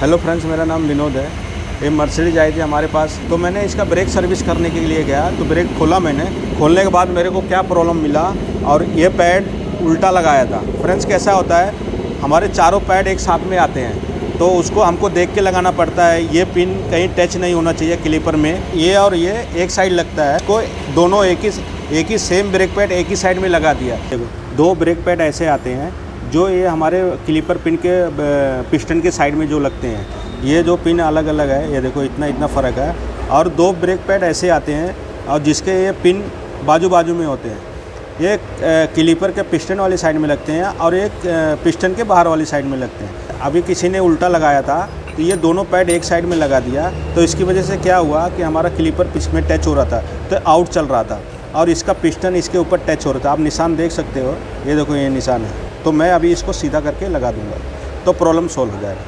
Hello friends, मेरा नाम विनोद है। ये मर्सिडीज आई थी हमारे पास, तो मैंने इसका ब्रेक सर्विस करने के लिए गया तो ब्रेक खोला। मैंने खोलने के बाद मेरे को क्या प्रॉब्लम मिला, और ये पैड उल्टा लगाया था। फ्रेंड्स, कैसा होता है, हमारे चारों पैड एक साथ में आते हैं तो उसको हमको देख के लगाना पड़ता है। ये पिन कहीं टच नहीं होना चाहिए क्लिपर में, ये और ये एक साइड लगता है। को दोनों एक ही सेम ब्रेक पैड एक ही साइड में लगा दिया। दो ब्रेक पैड ऐसे आते हैं जो ये हमारे क्लिपर पिन के पिस्टन के साइड में जो लगते हैं। ये जो पिन अलग अलग है, ये देखो इतना फ़र्क है। और दो ब्रेक पैड ऐसे आते हैं और जिसके ये पिन बाजू बाजू में होते हैं। ये क्लिपर के पिस्टन वाली साइड में लगते हैं और एक पिस्टन के बाहर वाली साइड में लगते हैं। अभी किसी ने उल्टा लगाया था तो ये दोनों पैड एक साइड में लगा दिया, तो इसकी वजह से क्या हुआ कि हमारा क्लिपर पिच में टच हो रहा था तो आउट चल रहा था, और इसका पिस्टन इसके ऊपर टच हो रहा था। आप निशान देख सकते हो, ये देखो ये निशान है। तो मैं अभी इसको सीधा करके लगा दूंगा तो प्रॉब्लम सॉल्व हो जाएगा।